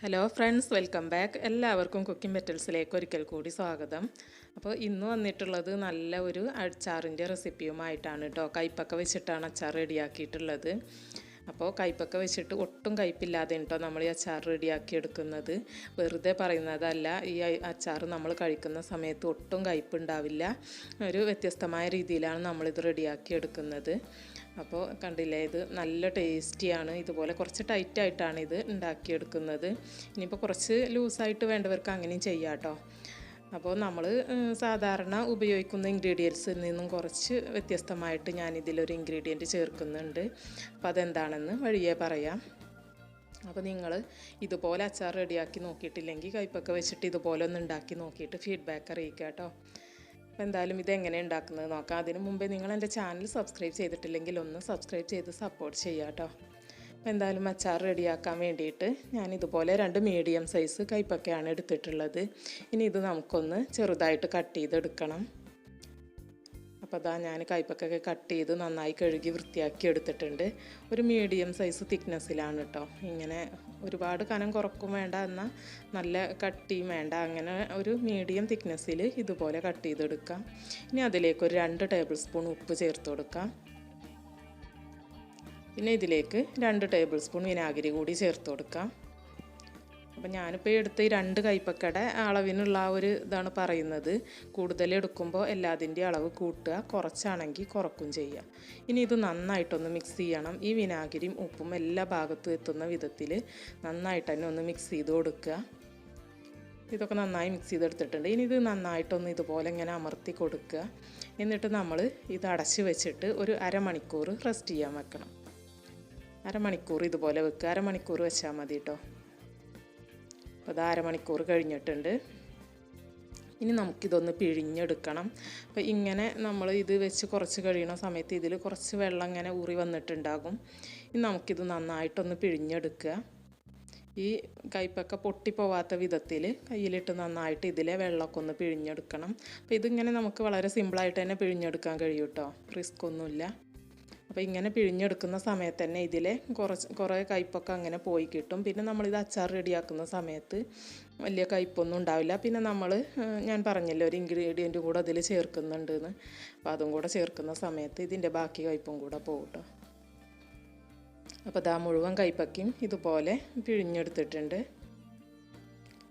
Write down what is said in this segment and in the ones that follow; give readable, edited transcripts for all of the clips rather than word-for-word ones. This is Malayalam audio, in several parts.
Hello friends, welcome back. എല്ലാവർക്കും കുക്കിംഗ് പെറ്റൽസിലേക്ക് ഒരിക്കൽ കൂടി സ്വാഗതം. അപ്പോൾ ഇന്ന് വന്നിട്ടുള്ളത് നല്ല ഒരു അച്ചാറിൻ്റെ റെസിപ്പിയുമായിട്ടാണ് കേട്ടോ. കയ്പക്ക വെച്ചിട്ടാണ് അച്ചാർ റെഡിയാക്കിയിട്ടുള്ളത്. അപ്പോൾ കയ്പക്ക വെച്ചിട്ട് ഒട്ടും കയ്പില്ലാതെ കേട്ടോ നമ്മൾ ഈ അച്ചാർ റെഡിയാക്കി എടുക്കുന്നത്. വെറുതെ പറയുന്നതല്ല, ഈ അച്ചാർ നമ്മൾ കഴിക്കുന്ന സമയത്ത് ഒട്ടും കയ്പുണ്ടാവില്ല. ഒരു വ്യത്യസ്തമായ രീതിയിലാണ് നമ്മളിത് റെഡിയാക്കി എടുക്കുന്നത്. അപ്പോൾ കണ്ടില്ലേ, ഇത് നല്ല ടേസ്റ്റിയാണ്. ഇതുപോലെ കുറച്ച് ടൈറ്റായിട്ടാണ് ഇത് ഉണ്ടാക്കിയെടുക്കുന്നത്. ഇനിയിപ്പോൾ കുറച്ച് ലൂസായിട്ട് വേണ്ടവർക്ക് അങ്ങനെയും ചെയ്യാം കേട്ടോ. അപ്പോൾ നമ്മൾ സാധാരണ ഉപയോഗിക്കുന്ന ഇൻഗ്രീഡിയൻസിൽ നിന്നും കുറച്ച് വ്യത്യസ്തമായിട്ട് ഞാനിതിലൊരു ഇൻഗ്രീഡിയൻറ്റ് ചേർക്കുന്നുണ്ട്. അപ്പോൾ അതെന്താണെന്ന് വഴിയേ പറയാം. അപ്പോൾ നിങ്ങൾ ഇതുപോലെ അച്ചാർ റെഡിയാക്കി നോക്കിയിട്ടില്ലെങ്കിൽ കയ്പക്ക വെച്ചിട്ട് ഇതുപോലെ ഒന്ന് ഉണ്ടാക്കി നോക്കിയിട്ട് ഫീഡ്ബാക്ക് അറിയിക്കുക കേട്ടോ. അപ്പോൾ എന്തായാലും ഇതെങ്ങനെ ഉണ്ടാക്കുന്നത് നോക്കാം. അതിന് മുമ്പേ നിങ്ങൾ എൻ്റെ ചാനൽ സബ്സ്ക്രൈബ് ചെയ്തിട്ടില്ലെങ്കിൽ ഒന്ന് സബ്സ്ക്രൈബ് ചെയ്ത് സപ്പോർട്ട് ചെയ്യുക കേട്ടോ. അപ്പോൾ എന്തായാലും അച്ചാർ റെഡിയാക്കാൻ വേണ്ടിയിട്ട് ഞാനിതുപോലെ 2 മീഡിയം സൈസ് കയ്പക്കയാണ് എടുത്തിട്ടുള്ളത്. ഇനി ഇത് നമുക്കൊന്ന് ചെറുതായിട്ട് കട്ട് ചെയ്തെടുക്കണം. അപ്പോൾ അതാ ഞാൻ കയ്പക്കൊക്കെ കട്ട് ചെയ്ത് നന്നായി കഴുകി വൃത്തിയാക്കി എടുത്തിട്ടുണ്ട്. ഒരു മീഡിയം സൈസ് തിക്നെസ്സിലാണ് കേട്ടോ. ഇങ്ങനെ ഒരുപാട് കനം കുറക്കും വേണ്ട, എന്നാൽ നല്ല കട്ടിയും വേണ്ട, അങ്ങനെ ഒരു മീഡിയം തിക്നെസ്സിൽ ഇതുപോലെ കട്ട് ചെയ്തെടുക്കാം. ഇനി അതിലേക്ക് ഒരു 2 ടേബിൾ സ്പൂൺ ഉപ്പ് ചേർത്ത് കൊടുക്കാം. പിന്നെ ഇതിലേക്ക് 2 ടേബിൾ സ്പൂൺ വിനാഗിരി കൂടി ചേർത്ത് കൊടുക്കാം. അപ്പം ഞാനിപ്പോൾ എടുത്ത് ഈ 2 കയ്പക്കയുടെ അളവിനുള്ള ആ ഒരു ഇതാണ് പറയുന്നത്. കൂടുതൽ എടുക്കുമ്പോൾ എല്ലാത്തിൻ്റെയും അളവ് കൂട്ടുക, കുറച്ചാണെങ്കിൽ കുറക്കും ചെയ്യുക. ഇനി ഇത് നന്നായിട്ടൊന്ന് മിക്സ് ചെയ്യണം. ഈ വിനാഗിരിയും ഉപ്പും എല്ലാ ഭാഗത്തും എത്തുന്ന വിധത്തിൽ നന്നായിട്ട് തന്നെ ഒന്ന് മിക്സ് ചെയ്ത് കൊടുക്കുക. ഇതൊക്കെ നന്നായി മിക്സ് ചെയ്തെടുത്തിട്ടുണ്ട്. ഇനി ഇത് നന്നായിട്ടൊന്ന് ഇതുപോലെ ഇങ്ങനെ അമർത്തി കൊടുക്കുക. എന്നിട്ട് നമ്മൾ ഇത് അടച്ച് വെച്ചിട്ട് ഒരു അരമണിക്കൂർ റെസ്റ്റ് ചെയ്യാൻ വെക്കണം. അരമണിക്കൂർ ഇതുപോലെ വെക്കുക. അരമണിക്കൂർ വെച്ചാൽ മതി കേട്ടോ. അപ്പോൾ അത് അരമണിക്കൂർ കഴിഞ്ഞിട്ടുണ്ട്. ഇനി നമുക്കിതൊന്ന് പിഴിഞ്ഞെടുക്കണം. അപ്പോൾ ഇങ്ങനെ നമ്മൾ ഇത് വെച്ച് കുറച്ച് കഴിയുന്ന സമയത്ത് ഇതിൽ കുറച്ച് വെള്ളം ഇങ്ങനെ ഊറി വന്നിട്ടുണ്ടാകും. ഇനി നമുക്കിത് നന്നായിട്ടൊന്ന് പിഴിഞ്ഞെടുക്കുക. ഈ കയ്പക്ക പൊട്ടിപ്പോവാത്ത വിധത്തിൽ കയ്യിലിട്ട് നന്നായിട്ട് ഇതിലെ വെള്ളമൊക്കെ ഒന്ന് പിഴിഞ്ഞെടുക്കണം. അപ്പോൾ ഇതിങ്ങനെ നമുക്ക് വളരെ സിമ്പിളായിട്ട് തന്നെ പിഴിഞ്ഞെടുക്കാൻ കഴിയും കേട്ടോ. റിസ്ക് ഒന്നുമില്ല. അപ്പോൾ ഇങ്ങനെ പിഴിഞ്ഞെടുക്കുന്ന സമയത്ത് തന്നെ ഇതിലെ കുറേ കയ്പൊക്കെ അങ്ങനെ പോയി കിട്ടും. പിന്നെ നമ്മളിത് അച്ചാർ റെഡിയാക്കുന്ന സമയത്ത് വലിയ കയ്പൊന്നും ഉണ്ടാവില്ല. പിന്നെ ഞാൻ പറഞ്ഞല്ലോ ഒരു ഇൻഗ്രീഡിയൻറ്റ് കൂടെ അതിൽ ചേർക്കുന്നുണ്ടെന്ന്. അപ്പോൾ അതും കൂടെ ചേർക്കുന്ന സമയത്ത് ഇതിൻ്റെ ബാക്കി കയ്പും കൂടെ പോകും കേട്ടോ. അപ്പോൾ ഇതാ മുഴുവൻ കയ്പക്കയും ഇതുപോലെ പിഴിഞ്ഞെടുത്തിട്ടുണ്ട്.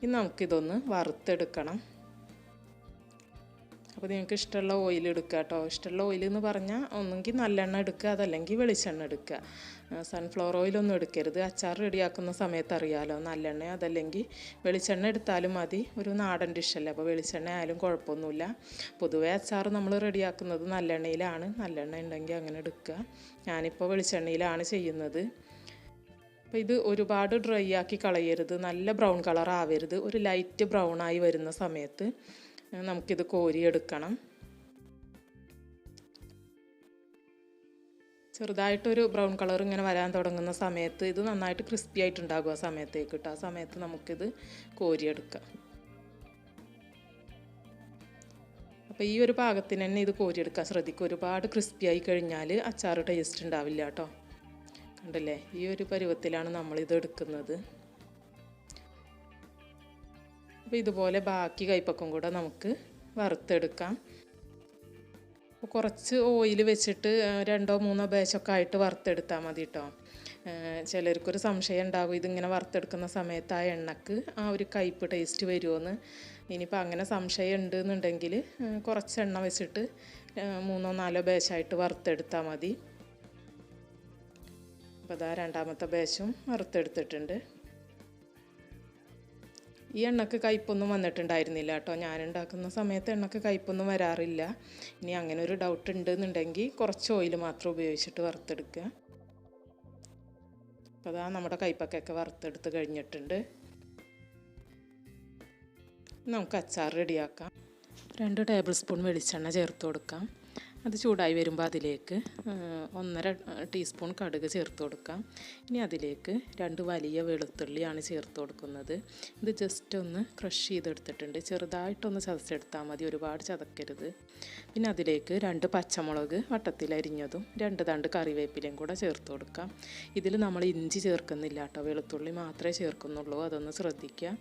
ഇനി നമുക്കിതൊന്ന് വറുത്തെടുക്കണം. അപ്പോൾ നിങ്ങൾക്ക് ഇഷ്ടമുള്ള ഓയിൽ എടുക്കുക കേട്ടോ. ഇഷ്ടമുള്ള ഓയിൽ എന്ന് പറഞ്ഞാൽ ഒന്നെങ്കിൽ നല്ലെണ്ണ എടുക്കുക, അതല്ലെങ്കിൽ വെളിച്ചെണ്ണ എടുക്കുക. സൺഫ്ലവർ ഓയിലൊന്നും എടുക്കരുത്. അച്ചാർ റെഡിയാക്കുന്ന സമയത്ത് അറിയാമല്ലോ, നല്ലെണ്ണ അതല്ലെങ്കിൽ വെളിച്ചെണ്ണ എടുത്താലും മതി. ഒരു നാടൻ ഡിഷല്ലേ, അപ്പോൾ വെളിച്ചെണ്ണ ആയാലും കുഴപ്പമൊന്നുമില്ല. പൊതുവേ അച്ചാർ നമ്മൾ റെഡിയാക്കുന്നത് നല്ലെണ്ണയിലാണ്. നല്ലെണ്ണ ഉണ്ടെങ്കിൽ അങ്ങനെ എടുക്കുക. ഞാനിപ്പോൾ വെളിച്ചെണ്ണയിലാണ് ചെയ്യുന്നത്. അപ്പോൾ ഇത് ഒരുപാട് ഡ്രൈ ആക്കി കളയരുത്, നല്ല ബ്രൗൺ കളർ ആവരുത്. ഒരു ലൈറ്റ് ബ്രൗൺ ആയി വരുന്ന സമയത്ത് നമുക്കിത് കോരിയെടുക്കണം. ചെറുതായിട്ടൊരു ബ്രൗൺ കളർ ഇങ്ങനെ വരാൻ തുടങ്ങുന്ന സമയത്ത് ഇത് നന്നായിട്ട് ക്രിസ്പി ആയിട്ടുണ്ടാകും. ആ സമയത്തേക്ക് കിട്ടും. ആ സമയത്ത് നമുക്കിത് കോരിയെടുക്കാം. അപ്പോൾ ഈ ഒരു പാകത്തിന് തന്നെ ഇത് കോരിയെടുക്കാൻ ശ്രദ്ധിക്കുക. ഒരുപാട് ക്രിസ്പി ആയി കഴിഞ്ഞാൽ അച്ചാർ ടേസ്റ്റ് ഉണ്ടാവില്ല കേട്ടോ. കണ്ടല്ലേ, ഈ ഒരു പരുവത്തിലാണ് നമ്മളിത് എടുക്കുന്നത്. അപ്പോൾ ഇതുപോലെ ബാക്കി കയ്പക്കും കൂടെ നമുക്ക് വറുത്തെടുക്കാം. അപ്പോൾ കുറച്ച് ഓയിൽ വെച്ചിട്ട് 2-3 ബാച്ചൊക്കെ ആയിട്ട് വറുത്തെടുത്താൽ മതി കേട്ടോ. ചിലർക്കൊരു സംശയം ഉണ്ടാകും, ഇതിങ്ങനെ വറുത്തെടുക്കുന്ന സമയത്ത് ആ എണ്ണക്ക് ആ ഒരു കയ്പ് ടേസ്റ്റ് വരുമോയെന്ന്. ഇനിയിപ്പോൾ അങ്ങനെ സംശയം ഉണ്ടെന്നുണ്ടെങ്കിൽ കുറച്ച് എണ്ണ വെച്ചിട്ട് 3-4 ബാച്ചായിട്ട് വറുത്തെടുത്താൽ മതി. അപ്പോൾ അതാ 2ാമത്തെ ബാച്ചും വറുത്തെടുത്തിട്ടുണ്ട്. ഈ എണ്ണക്ക് കയ്പൊന്നും വന്നിട്ടുണ്ടായിരുന്നില്ല കേട്ടോ. ഞാൻ ഉണ്ടാക്കുന്ന സമയത്ത് എണ്ണക്ക് കയ്പൊന്നും വരാറില്ല. ഇനി അങ്ങനെ ഒരു ഡൗട്ട് ഉണ്ടെന്നുണ്ടെങ്കിൽ കുറച്ച് ഓയിൽ മാത്രം ഉപയോഗിച്ചിട്ട് വറുത്തെടുക്കുക. അപ്പോൾ അതാ നമ്മുടെ കയ്പക്കൊക്കെ വറുത്തെടുത്ത് കഴിഞ്ഞിട്ടുണ്ട്. നമുക്ക് അച്ചാർ റെഡിയാക്കാം. 2 ടേബിൾ സ്പൂൺ വെളിച്ചെണ്ണ ചേർത്ത് കൊടുക്കാം. അത് ചൂടായി വരുമ്പോൾ അതിലേക്ക് 1.5 ടീസ്പൂൺ കടുക് ചേർത്ത് കൊടുക്കാം. ഇനി അതിലേക്ക് 2 വലിയ വെളുത്തുള്ളിയാണ് ചേർത്ത് കൊടുക്കുന്നത്. ഇത് ജസ്റ്റ് ഒന്ന് ക്രഷ് ചെയ്തെടുത്തിട്ടുണ്ട്. ചെറുതായിട്ടൊന്ന് ചതച്ചെടുത്താൽ മതി, ഒരുപാട് ചതക്കരുത്. പിന്നെ അതിലേക്ക് 2 പച്ചമുളക് വട്ടത്തിലരിഞ്ഞതും 2 തണ്ട് കറിവേപ്പിലയും കൂടെ ചേർത്ത് കൊടുക്കാം. ഇതിൽ നമ്മൾ ഇഞ്ചി ചേർക്കുന്നില്ല കേട്ടോ, വെളുത്തുള്ളി മാത്രമേ ചേർക്കുന്നുള്ളൂ, അതൊന്ന് ശ്രദ്ധിക്കുക.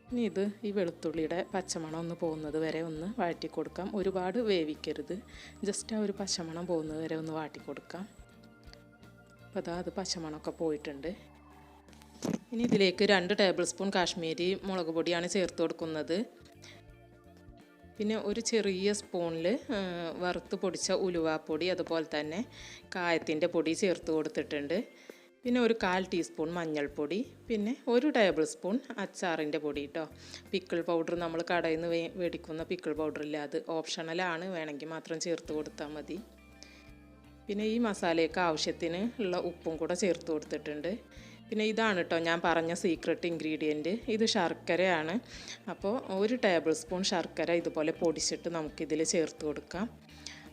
ഇനി ഈ വെളുത്തുള്ളിയുടെ പച്ചമണം ഒന്ന് പോകുന്നത് വരെ ഒന്ന് വഴറ്റി കൊടുക്കാം. ഒരുപാട് വേവിക്കരുത്, ജസ്റ്റ് ആ ഒരു പച്ചമണം പോകുന്നത് വരെ ഒന്ന് വാട്ടി കൊടുക്കാം. അപ്പോൾ അത് പച്ചമണമൊക്കെ പോയിട്ടുണ്ട്. ഇനി ഇതിലേക്ക് 2 ടേബിൾ സ്പൂൺ കാശ്മീരി മുളക് പൊടിയാണ് ചേർത്ത് കൊടുക്കുന്നത്. പിന്നെ ഒരു ചെറിയ സ്പൂണിൽ വറുത്ത് പൊടിച്ച ഉലുവാപ്പൊടി, അതുപോലെ തന്നെ കായത്തിൻ്റെ പൊടി ചേർത്ത് കൊടുത്തിട്ടുണ്ട്. പിന്നെ ഒരു 1/4 ടീസ്പൂൺ മഞ്ഞൾപ്പൊടി, പിന്നെ 1 ടേബിൾ സ്പൂൺ അച്ചാറിൻ്റെ പൊടി കേട്ടോ. പിക്കിൾ പൗഡർ നമ്മൾ കടയിൽ നിന്ന് മേടിക്കുന്ന പിക്കിൾ പൗഡറില്ല, അത് ഓപ്ഷണലാണ്, വേണമെങ്കിൽ മാത്രം ചേർത്ത് കൊടുത്താൽ മതി. പിന്നെ ഈ മസാലയ്ക്ക് ആവശ്യത്തിന് ഉള്ള ഉപ്പും കൂടെ ചേർത്ത് കൊടുത്തിട്ടുണ്ട്. പിന്നെ ഇതാണ് കേട്ടോ ഞാൻ പറഞ്ഞ സീക്രട്ട് ഇൻഗ്രീഡിയൻറ്റ്, ഇത് ശർക്കരയാണ്. അപ്പോൾ 1 ടേബിൾ സ്പൂൺ ശർക്കര ഇതുപോലെ പൊടിച്ചിട്ട് നമുക്കിതിൽ ചേർത്ത് കൊടുക്കാം.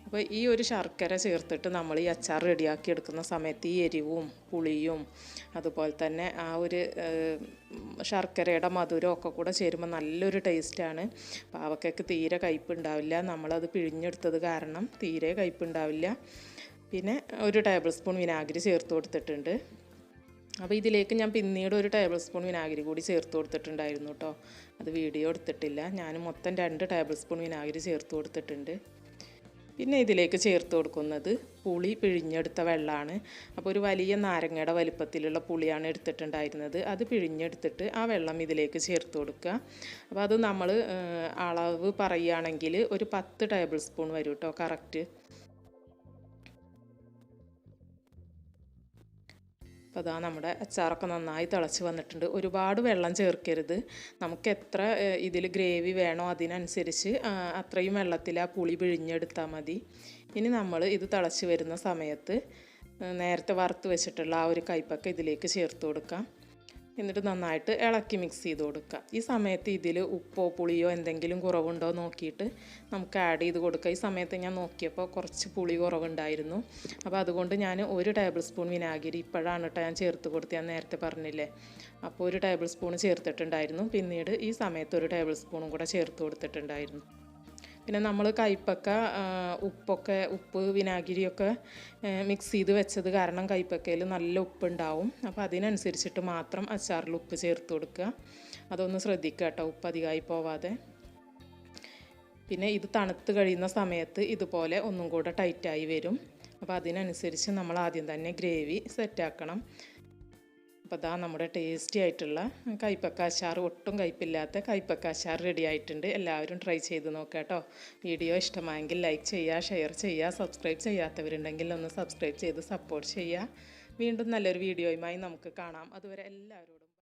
അപ്പോൾ ഈ ഒരു ശർക്കര ചേർത്തിട്ട് നമ്മൾ ഈ അച്ചാർ റെഡിയാക്കി എടുക്കുന്ന സമയത്ത് ഈ എരിവും പുളിയും അതുപോലെ തന്നെ ആ ഒരു ശർക്കരയുടെ മധുരമൊക്കെ കൂടെ ചേരുമ്പോൾ നല്ലൊരു ടേസ്റ്റാണ്. പാവക്കയ്ക്ക് തീരെ കയ്പ്പുണ്ടാവില്ല, നമ്മളത് പിഴിഞ്ഞെടുത്തത് കാരണം തീരെ കയ്പ്പുണ്ടാവില്ല. പിന്നെ 1 ടേബിൾ സ്പൂൺ വിനാഗിരി ചേർത്ത് കൊടുത്തിട്ടുണ്ട്. അപ്പോൾ ഇതിലേക്ക് ഞാൻ പിന്നീട് 1 ടേബിൾ സ്പൂൺ വിനാഗിരി കൂടി ചേർത്ത് കൊടുത്തിട്ടുണ്ടായിരുന്നു കേട്ടോ, അത് വീഡിയോ എടുത്തിട്ടില്ല. ഞാൻ മൊത്തം 2 ടേബിൾ സ്പൂൺ വിനാഗിരി ചേർത്ത് കൊടുത്തിട്ടുണ്ട്. പിന്നെ ഇതിലേക്ക് ചേർത്ത് കൊടുക്കുന്നത് പുളി പിഴിഞ്ഞെടുത്ത വെള്ളമാണ്. അപ്പോൾ ഒരു വലിയ നാരങ്ങയുടെ വലിപ്പത്തിലുള്ള പുളിയാണ് എടുത്തിട്ടുണ്ടായിരുന്നത്, അത് പിഴിഞ്ഞെടുത്തിട്ട് ആ വെള്ളം ഇതിലേക്ക് ചേർത്ത് കൊടുക്കുക. അപ്പോൾ അത് നമ്മൾ അളവ് പറയുകയാണെങ്കിൽ ഒരു 10 ടേബിൾ സ്പൂൺ വരും കേട്ടോ കറക്റ്റ്. അപ്പോൾ അതാ നമ്മുടെ അച്ചാറൊക്കെ നന്നായി തിളച്ച് വന്നിട്ടുണ്ട്. ഒരുപാട് വെള്ളം ചേർക്കരുത്, നമുക്ക് എത്ര ഇതിൽ ഗ്രേവി വേണോ അതിനനുസരിച്ച് അത്രയും വെള്ളത്തിൽ ആ പുളി പിഴിഞ്ഞെടുത്താൽ മതി. ഇനി നമ്മൾ ഇത് തിളച്ച് വരുന്ന സമയത്ത് നേരത്തെ വറുത്ത് വെച്ചിട്ടുള്ള ആ ഒരു കൈപ്പക്ക ഇതിലേക്ക് ചേർത്ത് കൊടുക്കാം. എന്നിട്ട് നന്നായിട്ട് ഇളക്കി മിക്സ് ചെയ്ത് കൊടുക്കുക. ഈ സമയത്ത് ഇതിൽ ഉപ്പോ പുളിയോ എന്തെങ്കിലും കുറവുണ്ടോ നോക്കിയിട്ട് നമുക്ക് ആഡ് ചെയ്ത് കൊടുക്കുക. ഈ സമയത്ത് ഞാൻ നോക്കിയപ്പോൾ കുറച്ച് പുളി കുറവുണ്ടായിരുന്നു, അപ്പോൾ അതുകൊണ്ട് ഞാൻ 1 ടേബിൾ സ്പൂൺ വിനാഗിരി ഇപ്പോഴാണ് കേട്ടോ ഞാൻ ചേർത്ത് കൊടുത്ത്, ഞാൻ നേരത്തെ പറഞ്ഞില്ലേ. അപ്പോൾ 1 ടേബിൾ സ്പൂൺ ചേർത്തിട്ടുണ്ടായിരുന്നു, പിന്നീട് ഈ സമയത്ത് 1 ടേബിൾ സ്പൂണും കൂടെ ചേർത്ത് കൊടുത്തിട്ടുണ്ടായിരുന്നു. പിന്നെ നമ്മൾ കൈപ്പക്ക ഉപ്പ് വിനാഗിരിയൊക്കെ മിക്സ് ചെയ്ത് വെച്ചത് കാരണം കൈപ്പക്കയിൽ നല്ല ഉപ്പുണ്ടാവും. അപ്പോൾ അതിനനുസരിച്ചിട്ട് മാത്രം അച്ചാറിൽ ഉപ്പ് ചേർത്ത് കൊടുക്കുക, അതൊന്ന് ശ്രദ്ധിക്കുക കേട്ടോ, ഉപ്പ് അധികമായി പോവാതെ. പിന്നെ ഇത് തണുത്ത് കഴിയുന്ന സമയത്ത് ഇതുപോലെ ഒന്നും കൂടെ ടൈറ്റായി വരും. അപ്പോൾ അതിനനുസരിച്ച് നമ്മൾ ആദ്യം തന്നെ ഗ്രേവി സെറ്റാക്കണം. അപ്പോൾ അതാ നമ്മുടെ ടേസ്റ്റി ആയിട്ടുള്ള കൈപ്പക്ക അച്ചാർ, ഒട്ടും കയ്പില്ലാത്ത കൈപ്പക്ക അച്ചാർ റെഡി ആയിട്ടുണ്ട്. എല്ലാവരും ട്രൈ ചെയ്ത് നോക്കുക കേട്ടോ. വീഡിയോ ഇഷ്ടമായെങ്കിൽ ലൈക്ക് ചെയ്യുക, ഷെയർ ചെയ്യുക, സബ്സ്ക്രൈബ് ചെയ്യാത്തവരുണ്ടെങ്കിൽ ഒന്ന് സബ്സ്ക്രൈബ് ചെയ്ത് സപ്പോർട്ട് ചെയ്യുക. വീണ്ടും നല്ലൊരു വീഡിയോയുമായി നമുക്ക് കാണാം. അതുവരെ എല്ലാവരോടും